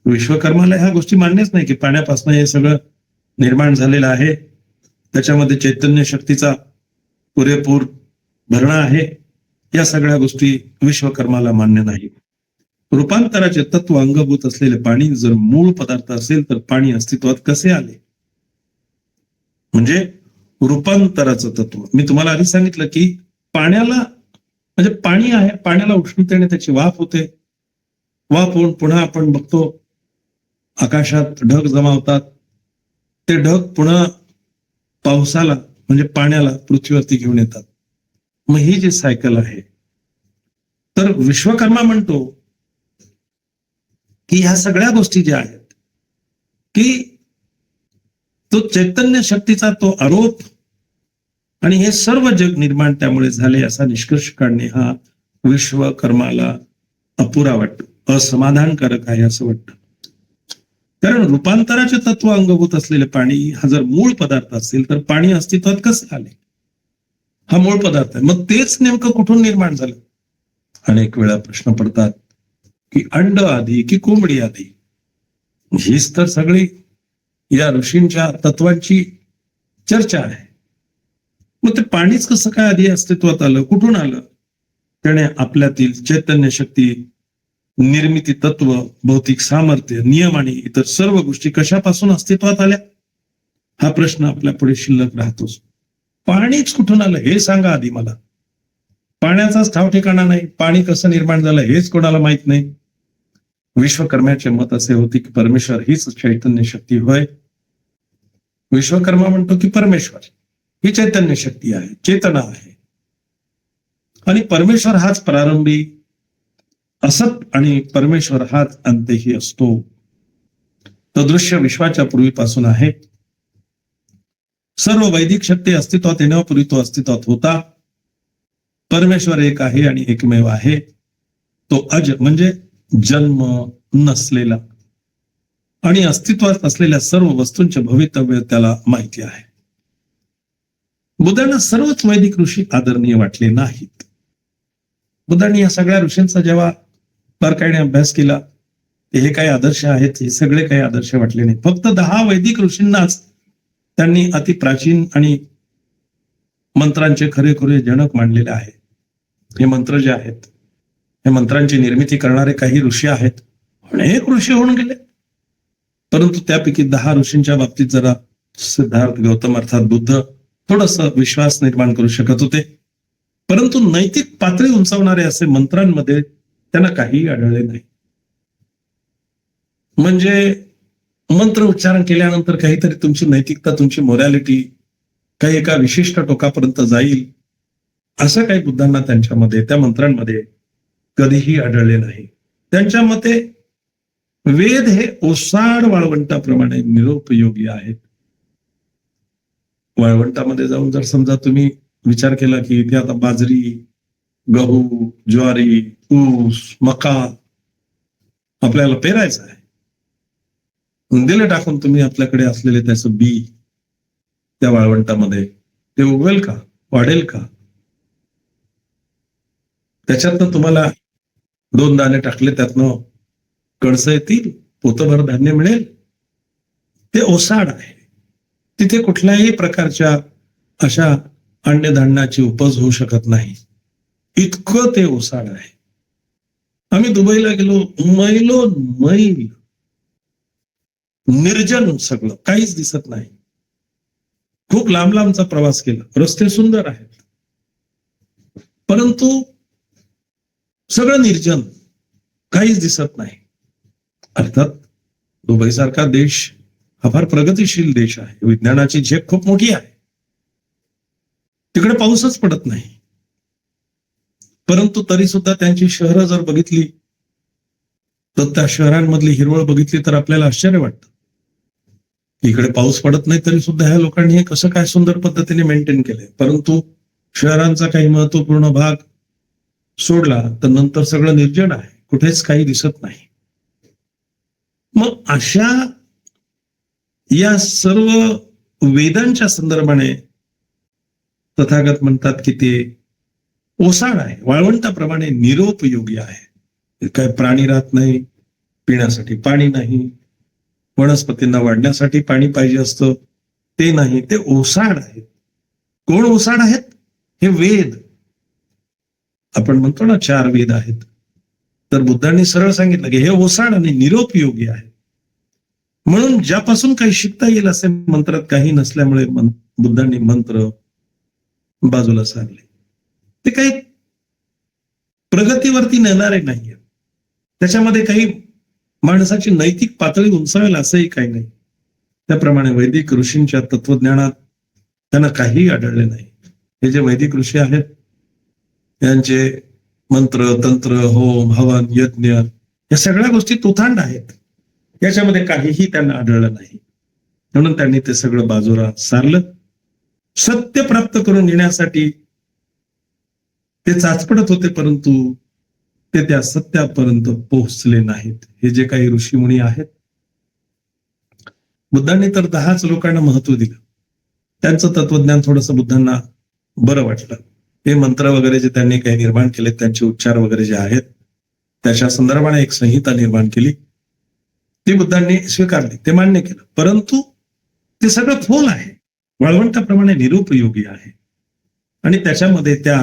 विश्वकर्माला ह्या गोष्टी मान्यच नाही की पाण्यापासून हे सगळं निर्माण झालेलं आहे, त्याच्यामध्ये चैतन्य शक्तीचा पुरेपूर भरणा आहे. या सगळ्या गोष्टी विश्वकर्माला मान्य नाही. रूपांतराचे तत्व अंगभूत असलेले पाणी जर मूळ पदार्थ असेल तर पाणी अस्तित्वात कसे आले? म्हणजे रूपांतराचं तत्व. मी तुम्हाला आधी सांगितलं की पाण्याला, म्हणजे पाणी आहे, पाण्याला उष्णतेने त्याची वाफ होते, वाफ होऊन पुन्हा आपण बघतो आकाशात ढग जमा होतात, ते ढग पुन्हा पावसाला म्हणजे पाण्याला पृथ्वीवरती घेऊन येतात. मग ही जी सायकल आहे, तर विश्वकर्मा म्हणतो की ह्या सगळ्या गोष्टी ज्या आहेत की तो चैतन्य शक्तीचा तो आरोप आणि हे सर्व जग निर्माण त्यामुळे झाले असा निष्कर्ष काढणे हा विश्वकर्माला अपुरा वाटतो, असमाधानकारक आहे असं वाटतं. कारण रूपांतराचे तत्व अंगभूत असलेले पाणी हा जर मूळ पदार्थ असेल तर पाणी अस्तित्वात कसे आले? हा मूळ पदार्थ आहे, मग तेच नेमकं कुठून निर्माण झालं? अनेक वेळा प्रश्न पडतात की अंड आधी की कोंबडी आधी? हीच तर सगळी या ऋषींच्या तत्वांची चर्चा आहे. मग ते पाणीच कसं काय आधी अस्तित्वात आलं, कुठून आलं? त्याने आपल्यातील चैतन्य शक्ती, निर्मिती तत्व, भौतिक सामर्थ्य, नियम आणि इतर सर्व गोष्टी कशापासून अस्तित्वात आल्या? हा प्रश्न आपल्या पुढे शिल्लक राहतोच. पाणीच कुठून आलं हे सांगा आधी मला. पाण्याचाच ठाव ठिकाणा नाही, पाणी कसं निर्माण झालं हेच कोणाला माहित नाही. विश्वकर्म्याचे मत असे होते की परमेश्वर हीच चैतन्य शक्ती होय. विश्वकर्मा म्हणतो की परमेश्वर ही चैतन्य शक्ती आहे, चेतना आहे. आणि परमेश्वर हाच प्रारंभी असत आणि परमेश्वर हाच अंत्यही असतो. तो दृश्य विश्वाच्या पूर्वीपासून आहे. सर्व वैदिक शक्ती अस्तित्वात येण्यापूर्वी तो अस्तित्वात होता. परमेश्वर एक आहे आणि एकमेव आहे. तो अज म्हणजे जन्म नसलेला आणि अस्तित्वात असलेल्या सर्व वस्तूंचे भवितव्य त्याला माहिती आहे. बुद्धांना सर्वच वैदिक ऋषी आदरणीय वाटले नाहीत. बुद्धांनी या सगळ्या ऋषींचा जेव्हा बारकाईने अभ्यास केला, हे काही आदर्श आहेत, हे सगळे काही आदर्श वाटले नाही. फक्त 10 वैदिक ऋषींनाच त्यांनी अति प्राचीन आणि मंत्रांचे खरेखुरे जनक मानलेले आहे. हे मंत्र जे आहेत, हे मंत्रांची निर्मिती करणारे काही ऋषी आहेत. अनेक ऋषी होऊन गेले, परंतु त्यापैकी 10 ऋषींच्या बाबतीत जरा सिद्धार्थ गौतम अर्थात बुद्ध थोडस विश्वास निर्माण करू शकत होते. परंतु नैतिक पातळी उंचावणारे असे मंत्रांमध्ये त्यांना काहीही आढळले नाही. म्हणजे मंत्र उच्चारण केल्यानंतर काहीतरी तुमची नैतिकता, तुमची मोरॅलिटी काही एका विशिष्ट टोकापर्यंत जाईल, असं काही बुद्धांना त्यांच्यामध्ये, त्या मंत्रांमध्ये कधीही आढळले नाही. त्यांच्या मते वेद हे ओसाड वाळवंटाप्रमाणे निरुपयोगी आहेत. वाळवंटामध्ये जाऊन जर समजा तुम्ही विचार केला की इथे आता बाजरी, गहू, ज्वारी, ऊस, मका आपल्याला पेरायचं आहे, दिले टाकून तुम्ही आपल्याकडे असलेले त्याचं बी त्या वाळवंटामध्ये, ते उगवेल का? वाढेल का? त्याच्यातनं तुम्हाला 2 दाणे टाकले, त्यातनं कणसं येतील, पोतभर धान्य मिळेल? ते ओसाड आहे. तिथे कुठल्याही प्रकारच्या अशा अन्नधान्याची उपज होऊ शकत नाही, इतकं ते ओसाड आहे. आम्ही दुबईला गेलो, मैलो मैल निर्जन, सगळं काहीच दिसत नाही. खूप लांब लांबचा प्रवास केला, रस्ते सुंदर आहेत, परंतु सगळं निर्जन, काहीच दिसत नाही. अर्थात दुबई सारखा देश हा फार प्रगतिशील देश आहे, विज्ञानाची झेप खूप मोठी आहे, तिकडे पाऊसच पडत नाही. परंतु तरी सुद्धा त्यांची शहरं जर बघितली तर त्या शहरांमधली हिरवळ बघितली तर आपल्याला आश्चर्य वाटतं. इकडे पाऊस पडत नाही तरी सुद्धा ह्या लोकांनी हे कसं काय सुंदर पद्धतीने मेंटेन केलंय. परंतु शहरांचा काही महत्वपूर्ण भाग सोडला तर नंतर सगळं निर्जन आहे, कुठेच काही दिसत नाही. मग अशा या सर्व वेदांच्या संदर्भाने तथागत म्हणतात की ते ओसाड आहे, वाळवंटाप्रमाणे निरुपयोगी आहे. काय प्राणी राहत नाही, पिण्यासाठी पाणी नाही, वनस्पतींना वाढण्यासाठी पाणी पाहिजे असतं ते नाही, ते ओसाड आहेत. कोण ओसाड आहेत? हे वेद. आपण म्हणतो ना 4 वेद आहेत, तर बुद्धांनी सरळ सांगितलं की हे ओसाड आणि निरुपयोगी आहे. म्हणून ज्यापासून काही शिकता येईल असे मंत्रात काही नसल्यामुळे बुद्धांनी मंत्र बाजूला सारले. ते काही प्रगतीवरती नेणारे नाहीये, त्याच्यामध्ये काही माणसाची नैतिक पातळी उंचावेल असंही काही नाही. त्याप्रमाणे वैदिक ऋषींच्या तत्वज्ञानात त्यांना काहीही आढळले नाही. हे जे वैदिक ऋषी आहेत यांचे मंत्र, तंत्र, होम, हवन, यज्ञ या सगळ्या गोष्टी तुथांड आहेत, याच्यामध्ये काहीही त्यांना आढळलं नाही. म्हणून त्यांनी ते सगळं बाजूला सारलं. सत्य प्राप्त करून घेण्यासाठी ते चाचपडत होते, परंतु ते त्या सत्यापर्यंत पोहोचले नाहीत. हे जे काही ऋषीमुनी आहेत, बुद्धांनी तर 10च लोकांना महत्व दिलं. त्यांचं तत्वज्ञान थोडंसं बुद्धांना बरं वाटलं. हे मंत्र वगैरे जे त्यांनी काही निर्माण केले, त्यांचे उच्चार वगैरे जे आहेत त्याच्या संदर्भाने एक संहिता निर्माण केली, ती बुद्धांनी स्वीकारली, ते मान्य केलं. परंतु ते सगळं फोल आहे, वाळवंटाप्रमाणे निरुपयोगी आहे. आणि त्याच्यामध्ये त्या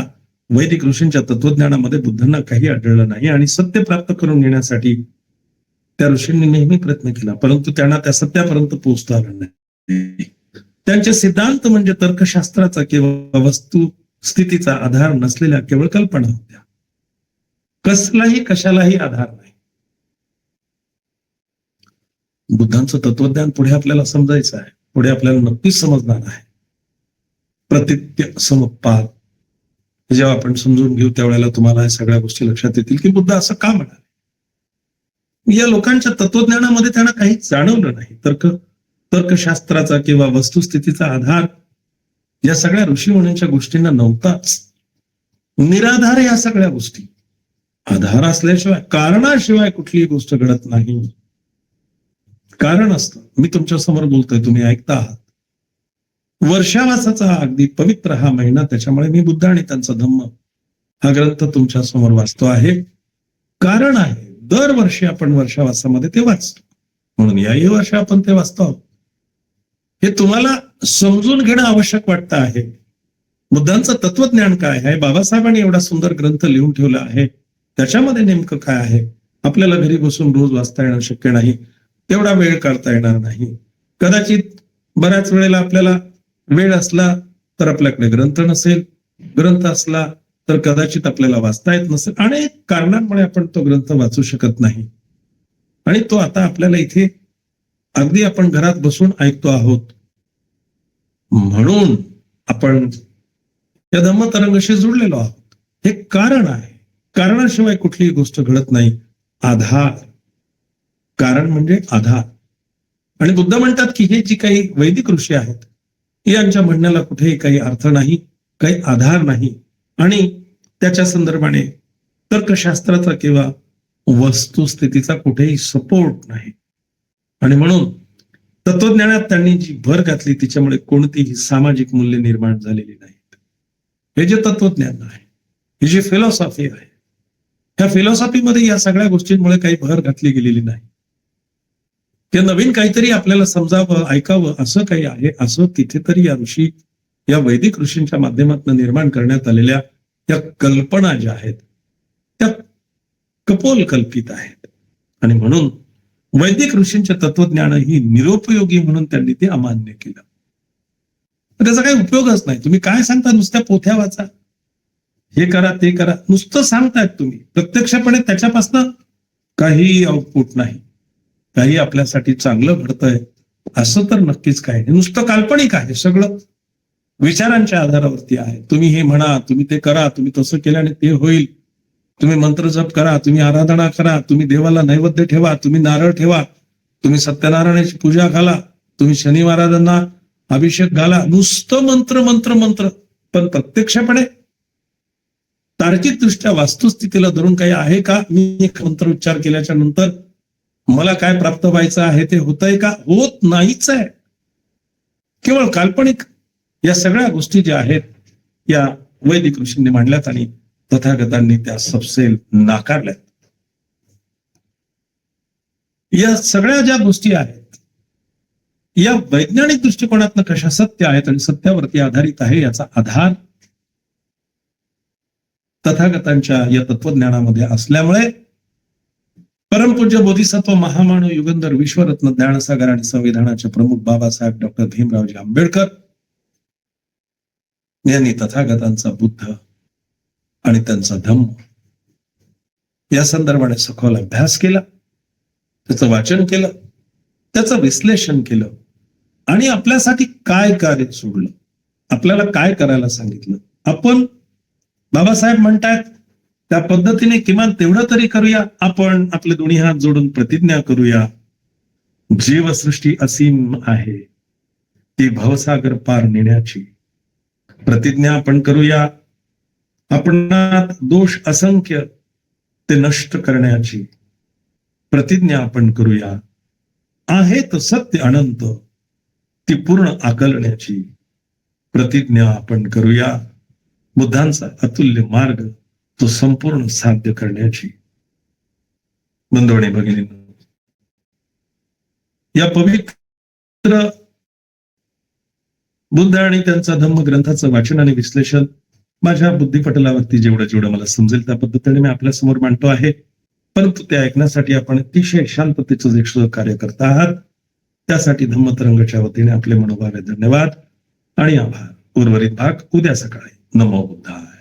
वैदिक ऋषींच्या तत्वज्ञानामध्ये बुद्धांना काही आढळलं नाही. आणि सत्य प्राप्त करून घेण्यासाठी त्या ऋषींनी नेहमी प्रयत्न केला, परंतु त्यांना त्या सत्यापर्यंत पोहोचता आलं नाही. त्यांचे सिद्धांत म्हणजे तर्कशास्त्राचा किंवा वस्तू स्थितीचा आधार नसलेल्या केवळ कल्पना होत्या, कसलाही कशालाही आधार नाही. बुद्धांचं तत्वज्ञान पुढे आपल्याला समजायचं आहे, पुढे आपल्याला नक्कीच समजणार आहे. प्रतित्य समुत्पाद जेव्हा आपण समजून घेऊ त्यावेळेला तुम्हाला या सगळ्या गोष्टी लक्षात येतील की बुद्ध असं का म्हणाले. या लोकांच्या तत्वज्ञानामध्ये त्यांना काही जाणवलं नाही. तर्कशास्त्राचा किंवा वस्तुस्थितीचा आधार या सगळ्या ऋषीमुनींच्या गोष्टींना नव्हताच. निराधार या सगळ्या गोष्टी. आधार असल्याशिवाय, कारणाशिवाय कुठलीही गोष्ट घडत नाही. कारण असतं. मी तुमच्या समोर बोलतोय, तुम्ही ऐकता आहात. वर्षावासाचा अगदी पवित्र हा महिना, त्याच्यामुळे मी बुद्ध आणि त्यांचा धम्म हा ग्रंथ तुमच्या समोर वाचतो आहे. कारण आहे, दरवर्षी आपण वर्षावासामध्ये ते वाचतो, म्हणून याही वर्षी आपण ते वाचतो आहोत. हे तुम्हाला समजून घेणं आवश्यक वाटतं आहे. बुद्धांचं तत्वज्ञान काय आहे, बाबासाहेबांनी एवढा सुंदर ग्रंथ लिहून ठेवला आहे, त्याच्यामध्ये नेमकं काय आहे. आपल्याला घरी बसून रोज वाचता येणं शक्य नाही, तेवढा वेळ काढता येणार नाही. कदाचित बऱ्याच वेळेला आपल्याला वेळ असला तर आपल्याकडे ग्रंथ नसेल, ग्रंथ असला तर कदाचित आपल्याला वाचता येत नसेल. अनेक कारणांमुळे आपण तो ग्रंथ वाचू शकत नाही. आणि तो आता आपल्याला इथे अगदी आपण घरात बसून ऐकतो आहोत, म्हणून आपण या धम्मतरंगाशी जुडलेलो आहोत. हे कारण आहे. कारणाशिवाय कुठलीही गोष्ट घडत नाही. आधार, कारण म्हणजे आधार. आणि बुद्ध म्हणतात की हे जी काही वैदिक ऋषी आहेत, यांच्या म्हणण्याला कुठेही काही अर्थ नाही, काही आधार नाही, आणि त्याच्या संदर्भाने तर्कशास्त्राचा किंवा वस्तुस्थितीचा कुठेही सपोर्ट नाही. आणि म्हणून तत्वज्ञानात त्यांनी जी भर घातली तिच्यामुळे कोणतीही सामाजिक मूल्य निर्माण झालेली नाहीत. हे जे तत्वज्ञान आहे, ही जी फिलॉसॉफी आहे, ह्या फिलॉसॉफीमध्ये या सगळ्या गोष्टींमुळे काही भर घातली गेलेली नाही. ते नवीन काहीतरी आपल्याला समजावं, ऐकावं असं काही आहे, असं तिथे तरी या ऋषी, या वैदिक ऋषींच्या माध्यमातून निर्माण करण्यात आलेल्या या कल्पना ज्या आहेत त्या कपोल कल्पित आहेत. आणि म्हणून वैदिक ऋषींचे तत्वज्ञान ही निरुपयोगी म्हणून त्यांनी ते अमान्य केलं. त्याचा काही उपयोगच नाही. तुम्ही काय सांगता, नुसत्या पोथ्या वाचा, हे करा ते करा, नुसतं सांगतायत तुम्ही. प्रत्यक्षपणे त्याच्यापासून काही आउटपुट नाही, काही आपल्यासाठी चांगलं घडतंय असं तर नक्कीच काही नाही. नुसतं काल्पनिक आहे सगळं, विचारांच्या आधारावरती आहे. तुम्ही हे म्हणा, तुम्ही ते करा, तुम्ही तसं केल्याने ते होईल, तुम्ही मंत्र जप करा, तुम्ही आराधना करा, तुम्ही देवाला नैवेद्य ठेवा, तुम्ही नारळ ठेवा, तुम्ही सत्यनारायणाची पूजा घाला, तुम्ही शनी महाराजांना अभिषेक घाला. नुसतं मंत्र मंत्र मंत्र. पण प्रत्यक्षपणे तार्किक दृष्ट्या वास्तुस्थितीला धरून काही आहे का? मी एक मंत्र उच्चार केल्याच्या नंतर मला काय प्राप्त व्हायचं आहे ते होतंय का? होत नाहीच आहे. केवळ काल्पनिक या सगळ्या गोष्टी ज्या आहेत या वैदिक ऋषींनी मांडल्यात आणि तथागतांनी त्या सपसेल नाकारल्यात. या सगळ्या ज्या गोष्टी आहेत या वैज्ञानिक दृष्टिकोनातनं कशा सत्य आहेत आणि सत्यावरती आधारित आहे याचा आधार तथागतांच्या या तत्वज्ञानामध्ये असल्यामुळे परमपूज्य बोधिसत्व महामानव युगंधर विश्वरत्न ज्ञानसागर आणि संविधानाचे प्रमुख बाबासाहेब डॉक्टर भीमरावजी आंबेडकर यांनी तथागतांचा बुद्ध आणि त्यांचा धम्म या संदर्भाने सखोल अभ्यास केला, त्याचं वाचन केलं, त्याचं विश्लेषण केलं आणि आपल्यासाठी काय कार्य सोडलं, आपल्याला काय करायला सांगितलं. आपण बाबासाहेब म्हणतात त्या पद्धतीने किमान तेवढं तरी करूया. आपण आपले दोन्ही हात जोडून प्रतिज्ञा करूया, जीवसृष्टी असीम आहे ती भवसागर पार नेण्याची प्रतिज्ञा आपण करूया. आपणात दोष असंख्य ते नष्ट करण्याची प्रतिज्ञा आपण करूया. आहेत सत्य अनंत ती पूर्ण आकलण्याची प्रतिज्ञा आपण करूया. बुद्धांचा अतुल्य मार्ग तो संपूर्ण साध्य करण्याची. बंधू आणि भगिनींनो, या पवित्र बुद्ध आणि त्यांचा धम्म ग्रंथाचं वाचन आणि विश्लेषण माझ्या बुद्धिपटलावरती जेवढं जेवढं मला समजेल त्या पद्धतीने मी आपल्या समोर मांडतो आहे. परंतु ते ऐकण्यासाठी आपण अतिशय शांततेचं जे सहकार्य करता आहात त्यासाठी धम्मतरंगाच्या वतीने आपले मनोभावे धन्यवाद आणि आभार. उर्वरित भाग उद्या सकाळी. नमो बुद्धाय.